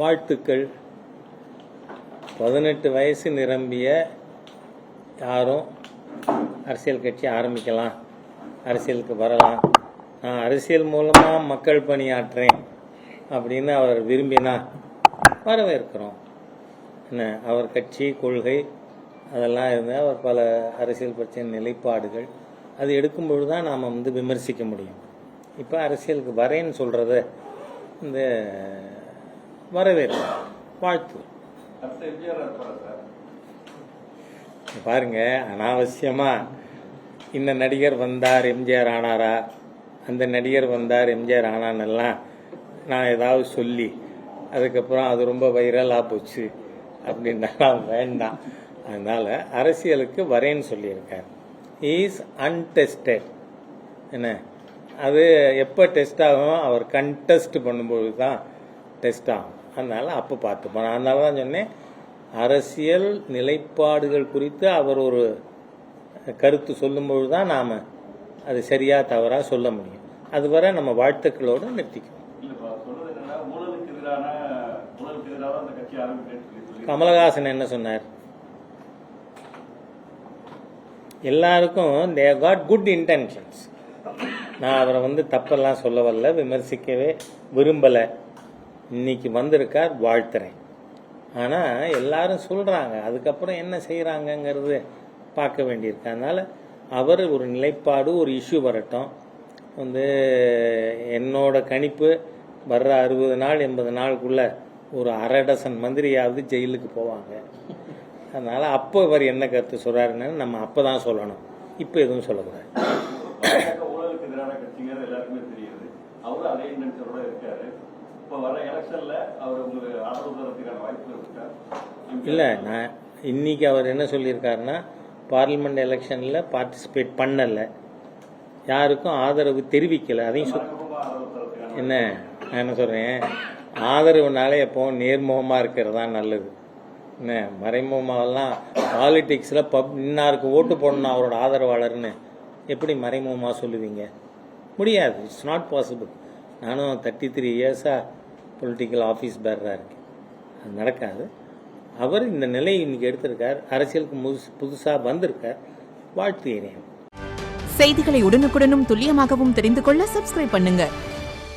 வாழ்த்துக்கள். 18 வயசு நிரம்பிய யாரும் அரசியல் கட்சி ஆரம்பிக்கலாம், அரசியலுக்கு வரலாம், நான் அரசியல் மூலமாக மக்கள் பணியாற்றுறேன் அப்படின்னு அவர் விரும்பினா வரவேற்கிறோம். என்ன, அவர் கட்சி கொள்கை அதெல்லாம் இருந்தால் அவர் பல அரசியல் பிரச்சனை நிலைப்பாடுகள் அது எடுக்கும்பொழுது தான் நாம் விமர்சிக்க முடியும். இப்போ அரசியலுக்கு வரேன்னு சொல்கிறத இந்த வரவேற்பு வாழ்த்து. பாருங்க, அனாவசியமா இந்த நடிகர் வந்தார் எம்ஜிஆர் ஆனாரா, அந்த நடிகர் வந்தார் எம்ஜிஆர் ஆனான்னெல்லாம் நான் ஏதாவது சொல்லி அதுக்கப்புறம் அது ரொம்ப வைரலாக போச்சு அப்படின்னாலாம் வேண்டாம். அதனால அரசியலுக்கு வரேன்னு சொல்லியிருக்கார். Is untested. என்ன, அது எப்போ டெஸ்ட் ஆகும், அவர் கண்டெஸ்ட் பண்ணும்போது தான் டெஸ்ட் ஆகும். அதனால அப்போ பார்த்துப்போம். அதனால தான் சொன்னேன், அரசியல் நிலைப்பாடுகள் குறித்து அவர் ஒரு கருத்து சொல்லும்பொழுது தான் நாம் அது சரியா தவறா சொல்ல முடியும். அதுவரை நம்ம வாழ்த்துக்களோடு நிறுத்திக்கணும். கமலஹாசன் என்ன சொன்னார்? எல்லாருக்கும் தே காட் குட் இன்டென்ஷன்ஸ். நான் அவரை தப்பெல்லாம் சொல்ல வரல, விமர்சிக்கவே விரும்பலை. இன்னைக்கு வந்திருக்கார், வாழ்த்துறேன். ஆனால் எல்லாரும் சொல்கிறாங்க, அதுக்கப்புறம் என்ன செய்கிறாங்கங்கிறது பார்க்க வேண்டியிருக்கு. அதனால் அவர் ஒரு நிலைப்பாடு, ஒரு இஷ்யூ வரட்டும். என்னோட கணிப்பு வர்ற 60 நாள் 80 நாளுக்குள்ள ஒரு 1/2 டசன் மந்திரியாவது ஜெயிலுக்கு போவாங்க. அதனால் அப்போ இவர் என்ன கருத்து சொல்கிறாருன்னு நம்ம அப்போ தான் சொல்லணும், இப்போ எதுவும் சொல்லக்கூடாது. இல்லை, நான் இன்னைக்கு அவர் என்ன சொல்லியிருக்காருன்னா, பார்லிமெண்ட் எலெக்ஷனில் பார்ட்டிசிபேட் பண்ணலை, யாருக்கும் ஆதரவு தெரிவிக்கலை. அதையும் என்ன நான் என்ன சொல்கிறேன், ஆதரவுனாலே எப்போவும் நேர்முகமாக இருக்கிறது தான் நல்லது. என்ன, மறைமுகமாகலாம் பாலிடிக்ஸில் இன்னாருக்கு ஓட்டு போடணும் அவரோட ஆதரவாளர்னு எப்படி மறைமுகமாக சொல்லுவீங்க? முடியாது. It's not possible. நானும் 33 இயர்ஸாக பொலிட்டிக்கல் ஆஃபீஸ் பேரராக இருக்கேன். அது நடக்காது. அவர் இந்த நிலையை இன்னைக்கு எடுத்திருக்கார், அரசியலுக்கு புதுசாக வந்திருக்கார், வாழ்த்துகிறேன். செய்திகளை உடனுக்குடனும் துல்லியமாகவும் தெரிந்து கொள்ள சப்ஸ்கிரைப் பண்ணுங்க.